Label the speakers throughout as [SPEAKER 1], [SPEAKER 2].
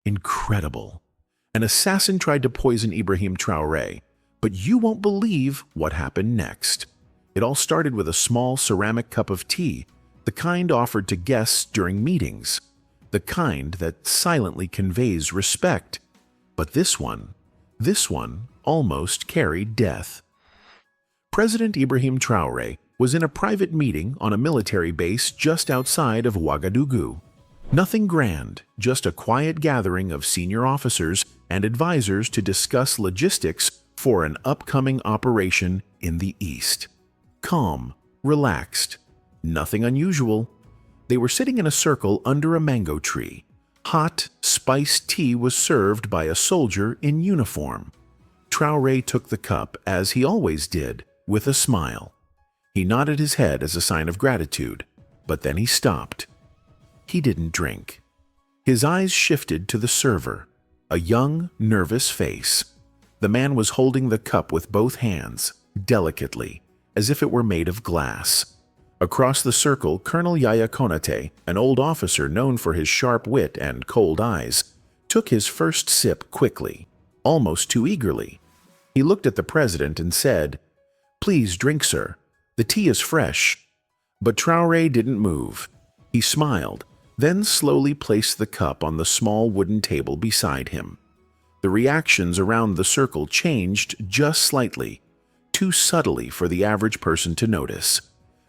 [SPEAKER 1] Incredible. An assassin tried to poison Ibrahim Traoré, but you won't believe what happened next. It all started with a small ceramic cup of tea, the kind offered to guests during meetings, the kind that silently conveys respect. But this one almost carried death. President Ibrahim Traoré was in a private meeting on a military base just outside of Ouagadougou. Nothing grand, just a quiet gathering of senior officers and advisors to discuss logistics for an upcoming operation in the east. Calm, relaxed, nothing unusual. They were sitting in a circle under a mango tree. Hot, spiced tea was served by a soldier in uniform. Traoré took the cup, as he always did, with a smile. He nodded his head as a sign of gratitude, but then he stopped. He didn't drink. His eyes shifted to the server, a young, nervous face. The man was holding the cup with both hands, delicately, as if it were made of glass. Across the circle, Colonel Yaya Konate, an old officer known for his sharp wit and cold eyes, took his first sip quickly, almost too eagerly. He looked at the president and said, "Please drink, sir. The tea is fresh." But Traoré didn't move. He smiled, then slowly placed the cup on the small wooden table beside him. The reactions around the circle changed just slightly, too subtly for the average person to notice.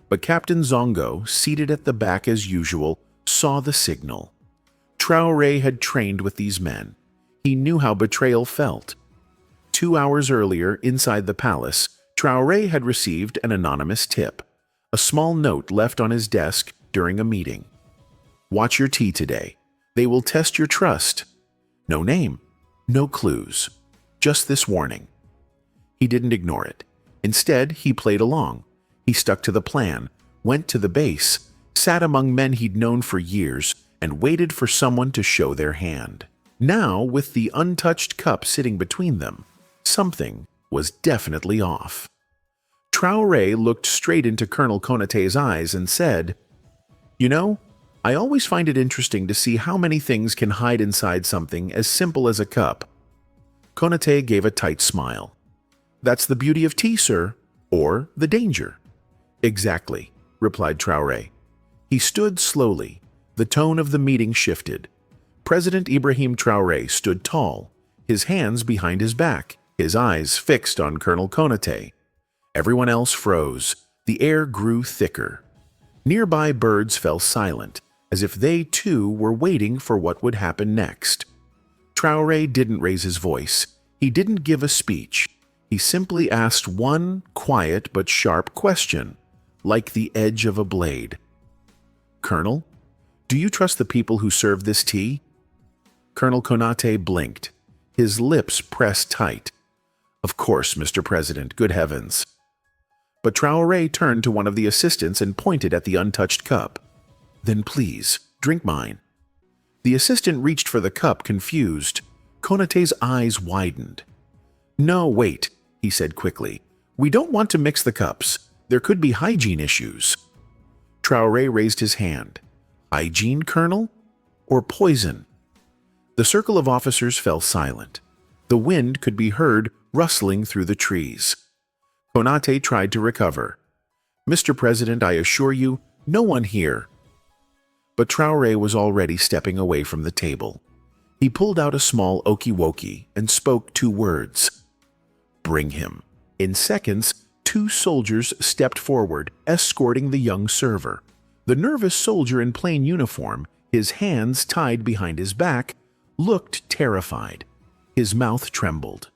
[SPEAKER 1] But Captain Zongo, seated at the back as usual, saw the signal. Traoré had trained with these men. He knew how betrayal felt. 2 hours earlier, inside the palace, Traoré had received an anonymous tip, a small note left on his desk during a meeting. "Watch your tea today. They will test your trust." No name, no clues, just this warning. He didn't ignore it. Instead, he played along. He stuck to the plan, went to the base, sat among men he'd known for years, and waited for someone to show their hand. Now, with the untouched cup sitting between them, something was definitely off. Traoré looked straight into Colonel Konaté's eyes and said, "You know, I always find it interesting to see how many things can hide inside something as simple as a cup." Konaté gave a tight smile. "That's the beauty of tea, sir, or the danger." "Exactly," replied Traoré. He stood slowly. The tone of the meeting shifted. President Ibrahim Traoré stood tall, his hands behind his back, his eyes fixed on Colonel Konaté. Everyone else froze. The air grew thicker. Nearby birds fell silent, as if they too were waiting for what would happen next. Traoré didn't raise his voice. He didn't give a speech. He simply asked one quiet but sharp question, like the edge of a blade. "Colonel, do you trust the people who serve this tea?" Colonel Konaté blinked, his lips pressed tight. "Of course, Mr. President, good heavens." But Traoré turned to one of the assistants and pointed at the untouched cup. "Then please, drink mine." The assistant reached for the cup, confused. Konaté's eyes widened. "No, wait," he said quickly. "We don't want to mix the cups. There could be hygiene issues." Traoré raised his hand. "Hygiene, Colonel? Or poison?" The circle of officers fell silent. The wind could be heard rustling through the trees. Konaté tried to recover. "Mr. President, I assure you, no one here." But Traoré was already stepping away from the table. He pulled out a small okiwoki and spoke 2 words. "Bring him." In seconds, 2 soldiers stepped forward, escorting the young server. The nervous soldier in plain uniform, his hands tied behind his back, looked terrified. His mouth trembled.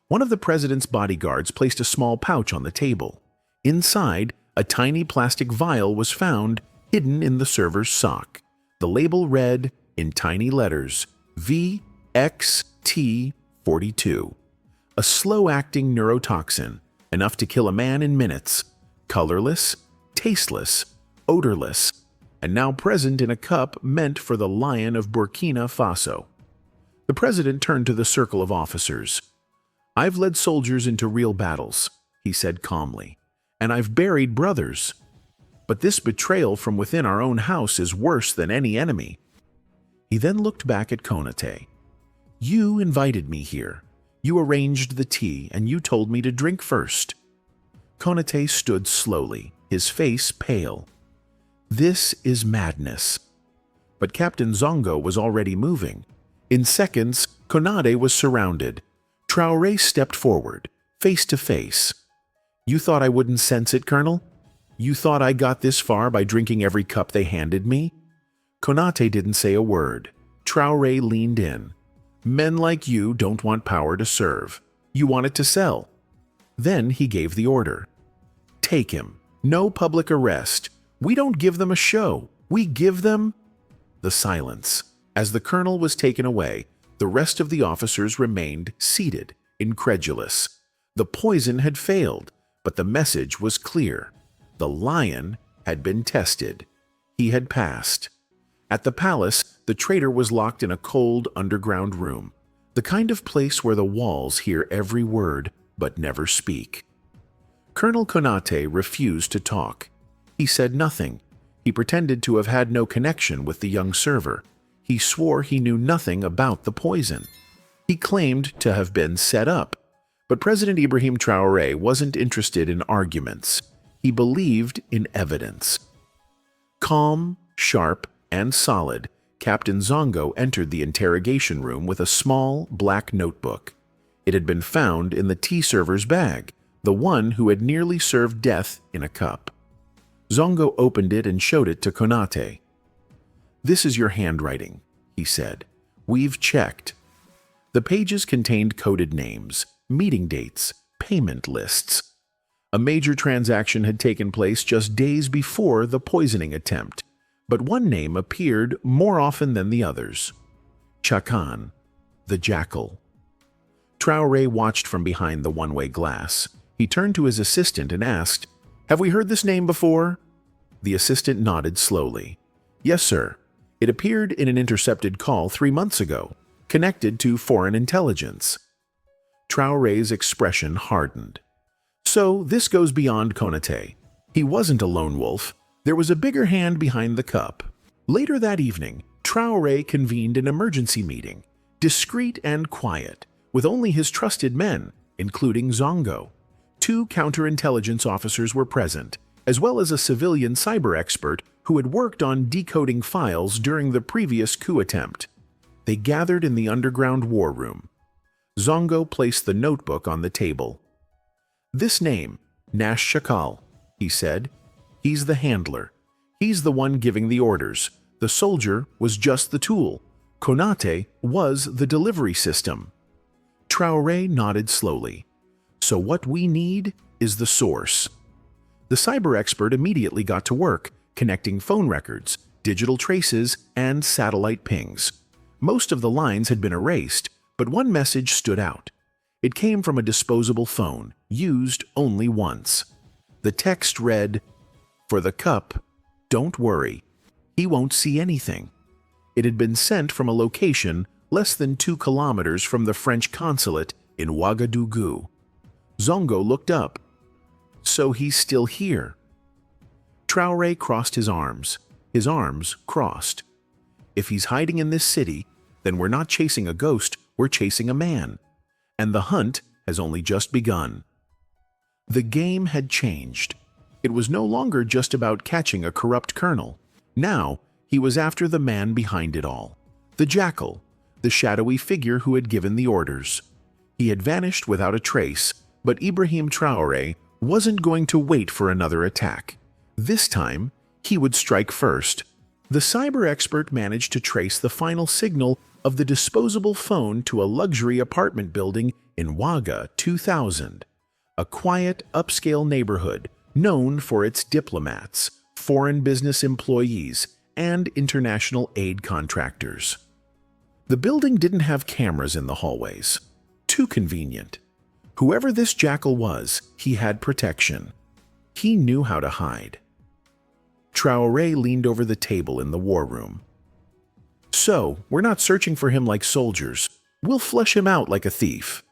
[SPEAKER 1] One of the president's bodyguards placed a small pouch on the table. Inside, a tiny plastic vial was found, hidden in the server's sock. The label read, in tiny letters, VXT42. A slow-acting neurotoxin, enough to kill a man in minutes, colorless, tasteless, odorless, and now present in a cup meant for the lion of Burkina Faso. The president turned to the circle of officers. "I've led soldiers into real battles," he said calmly, "and I've buried brothers. But this betrayal from within our own house is worse than any enemy." He then looked back at Konaté. You invited me here. You arranged the tea, and you told me to drink first." Konate stood slowly, his face pale. "This is madness." But Captain Zongo was already moving. In seconds, Konate was surrounded. Traore stepped forward, face to face. "You thought I wouldn't sense it, Colonel? You thought I got this far by drinking every cup they handed me?" Konate didn't say a word. Traore leaned in. "Men like you don't want power to serve. You want it to sell." Then he gave the order. "Take him. No public arrest. We don't give them a show. We give them—" The silence. As the colonel was taken away, the rest of the officers remained seated, incredulous. The poison had failed, but the message was clear. The lion had been tested. He had passed. At the palace, the traitor was locked in a cold underground room, the kind of place where the walls hear every word but never speak. Colonel Konate refused to talk. He said nothing. He pretended to have had no connection with the young server. He swore he knew nothing about the poison. He claimed to have been set up. But President Ibrahim Traoré wasn't interested in arguments. He believed in evidence. Calm, sharp, and solid, Captain Zongo entered the interrogation room with a small, black notebook. It had been found in the tea server's bag, the one who had nearly served death in a cup. Zongo opened it and showed it to Konate. "This is your handwriting," he said. "We've checked." The pages contained coded names, meeting dates, payment lists. A major transaction had taken place just days before the poisoning attempt, but one name appeared more often than the others. Chakan, the jackal. Traoré watched from behind the one-way glass. He turned to his assistant and asked, "Have we heard this name before?" The assistant nodded slowly. "Yes, sir. It appeared in an intercepted call 3 months ago, connected to foreign intelligence." Traoré's expression hardened. So this goes beyond Konate. He wasn't a lone wolf. There was a bigger hand behind the cup. Later that evening, Traoré convened an emergency meeting, discreet and quiet, with only his trusted men, including Zongo. 2 counterintelligence officers were present, as well as a civilian cyber expert who had worked on decoding files during the previous coup attempt. They gathered in the underground war room. Zongo placed the notebook on the table. "This name, Nash Shakal," he said. "He's the handler. He's the one giving the orders. The soldier was just the tool. Konate was the delivery system." Traoré nodded slowly. "So what we need is the source." The cyber expert immediately got to work, connecting phone records, digital traces, and satellite pings. Most of the lines had been erased, but one message stood out. It came from a disposable phone, used only once. The text read, "For the cup, don't worry. He won't see anything." It had been sent from a location less than 2 kilometers from the French consulate in Ouagadougou. Zongo looked up. "So he's still here." Traoré crossed his arms. His arms crossed. "If he's hiding in this city, then we're not chasing a ghost, we're chasing a man. And the hunt has only just begun." The game had changed. It was no longer just about catching a corrupt colonel. Now, he was after the man behind it all. The jackal, the shadowy figure who had given the orders. He had vanished without a trace, but Ibrahim Traoré wasn't going to wait for another attack. This time, he would strike first. The cyber expert managed to trace the final signal of the disposable phone to a luxury apartment building in Ouaga 2000, a quiet, upscale neighborhood known for its diplomats, foreign business employees, and international aid contractors. The building didn't have cameras in the hallways. Too convenient. Whoever this jackal was, he had protection. He knew how to hide. Traoré leaned over the table in the war room. "So, we're not searching for him like soldiers. We'll flush him out like a thief."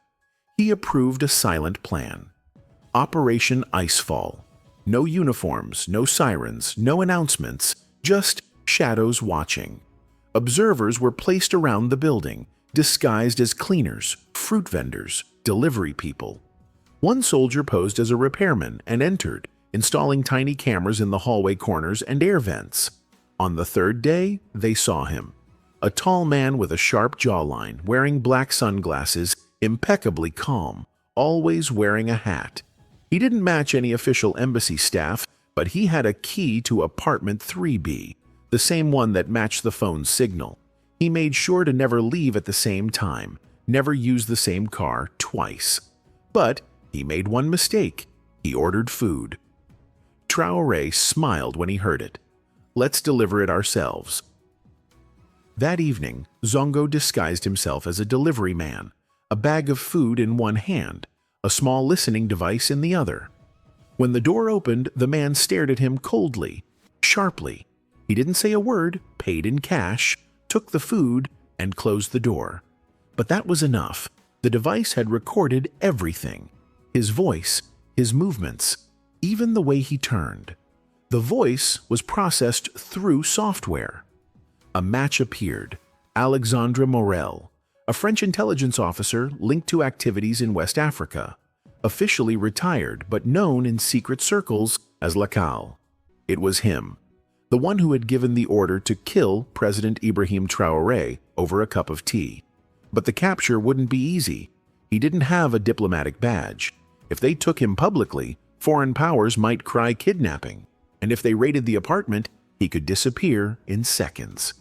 [SPEAKER 1] He approved a silent plan. Operation Icefall. No uniforms, no sirens, no announcements, just shadows watching. Observers were placed around the building, disguised as cleaners, fruit vendors, delivery people. One soldier posed as a repairman and entered, installing tiny cameras in the hallway corners and air vents. On the third day, they saw him. A tall man with a sharp jawline, wearing black sunglasses, impeccably calm, always wearing a hat. He didn't match any official embassy staff, but he had a key to apartment 3B, the same one that matched the phone's signal. He made sure to never leave at the same time, never use the same car twice. But he made one mistake. He ordered food. Traoré smiled when he heard it. Let's deliver it ourselves. That evening, Zongo disguised himself as a delivery man, a bag of food in one hand, a small listening device in the other. When the door opened, the man stared at him coldly, sharply. He didn't say a word, paid in cash, took the food, and closed the door. But that was enough. The device had recorded everything. His voice, his movements, even the way he turned. The voice was processed through software. A match appeared. Alexandre Morel, a French intelligence officer linked to activities in West Africa, officially retired but known in secret circles as Lacal. It was him, the one who had given the order to kill President Ibrahim Traoré over a cup of tea. But the capture wouldn't be easy. He didn't have a diplomatic badge. If they took him publicly, foreign powers might cry kidnapping. And if they raided the apartment, he could disappear in seconds.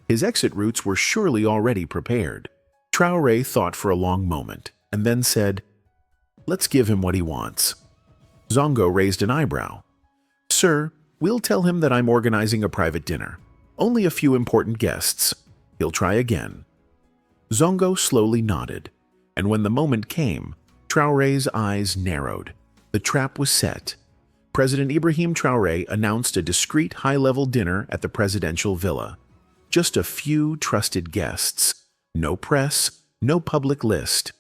[SPEAKER 1] His exit routes were surely already prepared. Traoré thought for a long moment, and then said, "Let's give him what he wants." Zongo raised an eyebrow. "Sir, we'll tell him that I'm organizing a private dinner. Only a few important guests. He'll try again." Zongo slowly nodded, and when the moment came, Traoré's eyes narrowed. The trap was set. President Ibrahim Traoré announced a discreet high-level dinner at the presidential villa. Just a few trusted guests. No press, no public list.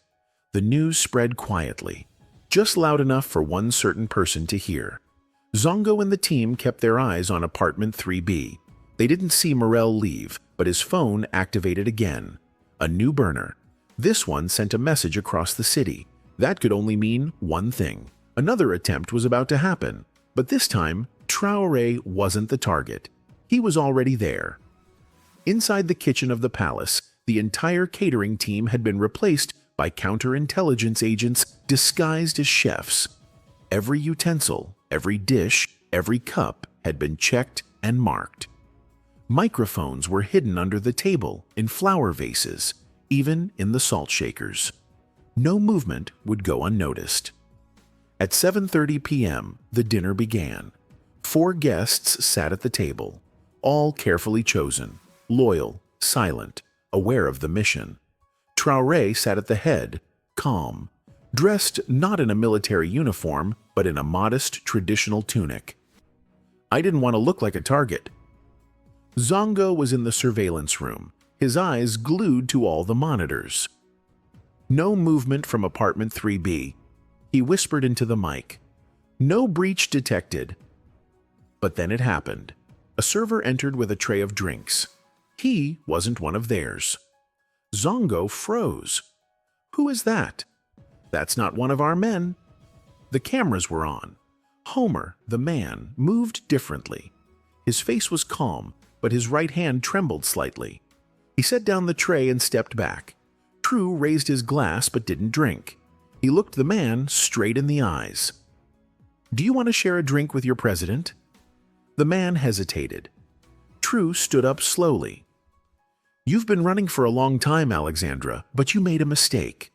[SPEAKER 1] The news spread quietly, just loud enough for one certain person to hear. Zongo and the team kept their eyes on apartment 3B. They didn't see Morel leave, but his phone activated again. A new burner. This one sent a message across the city. That could only mean one thing. Another attempt was about to happen, but this time, Traoré wasn't the target. He was already there. Inside the kitchen of the palace, the entire catering team had been replaced by counterintelligence agents disguised as chefs. Every utensil, every dish, every cup had been checked and marked. Microphones were hidden under the table, in flower vases, even in the salt shakers. No movement would go unnoticed. At 7:30 p.m., the dinner began. 4 guests sat at the table, all carefully chosen, loyal, silent, aware of the mission. Traoré sat at the head, calm, dressed not in a military uniform, but in a modest traditional tunic. I didn't want to look like a target. Zongo was in the surveillance room, his eyes glued to all the monitors. No movement from apartment 3B. He whispered into the mic. No breach detected. But then it happened. A server entered with a tray of drinks. He wasn't one of theirs. Zongo froze. Who is that? That's not one of our men. The cameras were on. Homer, the man, moved differently. His face was calm, but his right hand trembled slightly. He set down the tray and stepped back. True raised his glass but didn't drink. He looked the man straight in the eyes. "Do you want to share a drink with your president?" The man hesitated. True stood up slowly. "You've been running for a long time, Alexandra, but you made a mistake."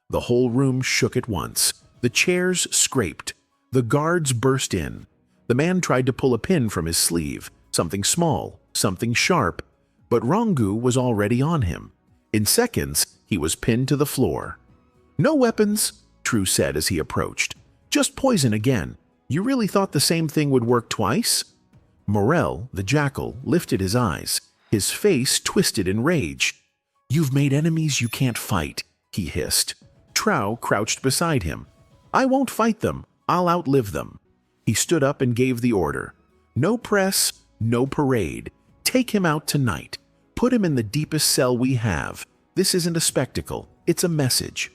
[SPEAKER 1] The whole room shook at once. The chairs scraped. The guards burst in. The man tried to pull a pin from his sleeve, something small, something sharp, but Rongu was already on him. In seconds, he was pinned to the floor. "No weapons," True said as he approached. "Just poison again. You really thought the same thing would work twice?" Morel, the jackal, lifted his eyes, his face twisted in rage. "You've made enemies you can't fight," he hissed. Trau crouched beside him. "I won't fight them. I'll outlive them." He stood up and gave the order. "No press, no parade. Take him out tonight. Put him in the deepest cell we have. This isn't a spectacle, it's a message.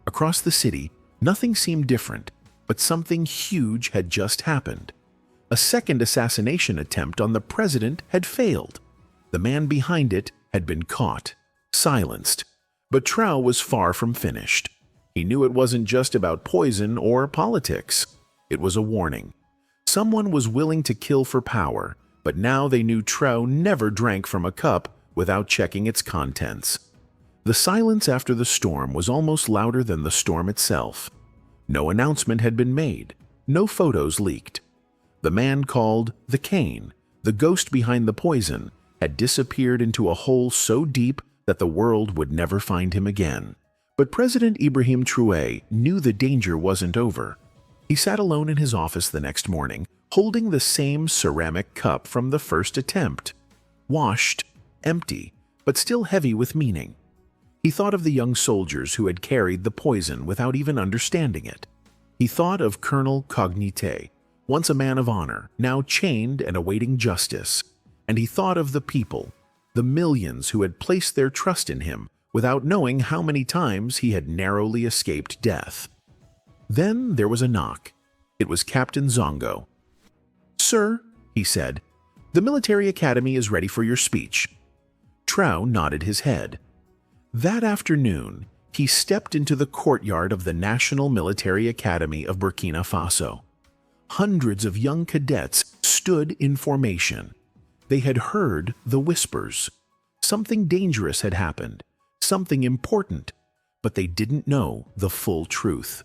[SPEAKER 1] Across the city, nothing seemed different, but something huge had just happened. A second assassination attempt on the president had failed. The man behind it had been caught, silenced. But Traoré was far from finished. He knew it wasn't just about poison or politics. It was a warning. Someone was willing to kill for power, but now they knew Traoré never drank from a cup without checking its contents. The silence after the storm was almost louder than the storm itself. No announcement had been made, no photos leaked. The man called the Cane, the ghost behind the poison, had disappeared into a hole so deep that the world would never find him again. But President Ibrahim Traoré knew the danger wasn't over. He sat alone in his office the next morning, holding the same ceramic cup from the first attempt. Washed, empty, but still heavy with meaning. He thought of the young soldiers who had carried the poison without even understanding it. He thought of Colonel Cognite, once a man of honor, now chained and awaiting justice. And he thought of the people, the millions who had placed their trust in him without knowing how many times he had narrowly escaped death. Then there was a knock. It was Captain Zongo. "Sir," he said, "the military academy is ready for your speech." Traoré nodded his head. That afternoon, he stepped into the courtyard of the National Military Academy of Burkina Faso. Hundreds of young cadets stood in formation. They had heard the whispers. Something dangerous had happened, something important, but they didn't know the full truth.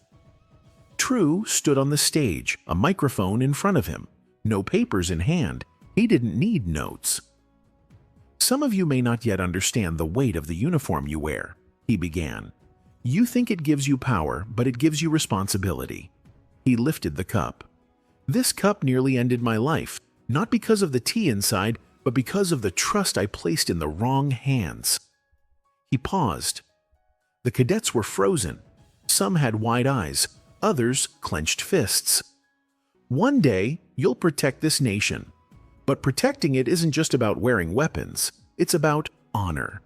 [SPEAKER 1] Traoré stood on the stage, a microphone in front of him. No papers in hand. He didn't need notes. "Some of you may not yet understand the weight of the uniform you wear," he began. "You think it gives you power, but it gives you responsibility." He lifted the cup. "This cup nearly ended my life, not because of the tea inside, but because of the trust I placed in the wrong hands." He paused. The cadets were frozen. Some had wide eyes, others clenched fists. "One day, you'll protect this nation. But protecting it isn't just about wearing weapons. It's about honor.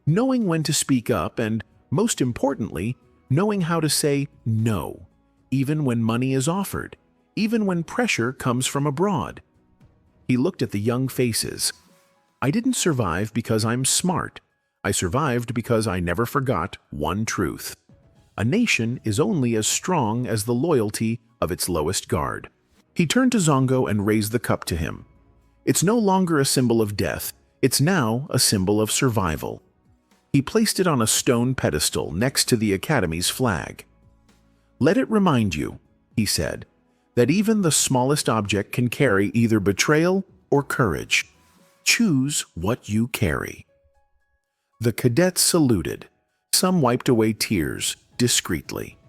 [SPEAKER 1] Knowing when to speak up and, most importantly, knowing how to say no, even when money is offered, even when pressure comes from abroad." He looked at the young faces. "I didn't survive because I'm smart. I survived because I never forgot one truth. A nation is only as strong as the loyalty of its lowest guard." He turned to Zongo and raised the cup to him. "It's no longer a symbol of death. It's now a symbol of survival." He placed it on a stone pedestal next to the Academy's flag. "Let it remind you," he said, "that even the smallest object can carry either betrayal or courage. Choose what you carry." The cadets saluted. Some wiped away tears discreetly.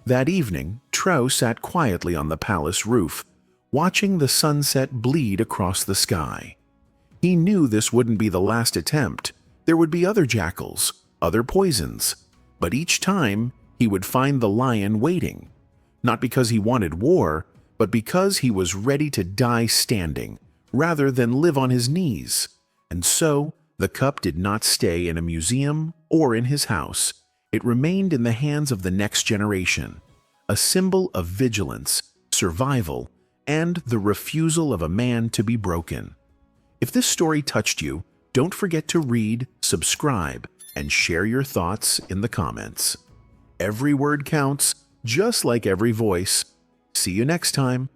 [SPEAKER 1] That evening, Traoré sat quietly on the palace roof, watching the sunset bleed across the sky. He knew this wouldn't be the last attempt. There would be other jackals, other poisons. But each time, he would find the lion waiting. Not because he wanted war, but because he was ready to die standing, rather than live on his knees. And so, the cup did not stay in a museum or in his house. It remained in the hands of the next generation, a symbol of vigilance, survival, and the refusal of a man to be broken. If this story touched you, don't forget to read, subscribe, and share your thoughts in the comments. Every word counts, just like every voice. See you next time.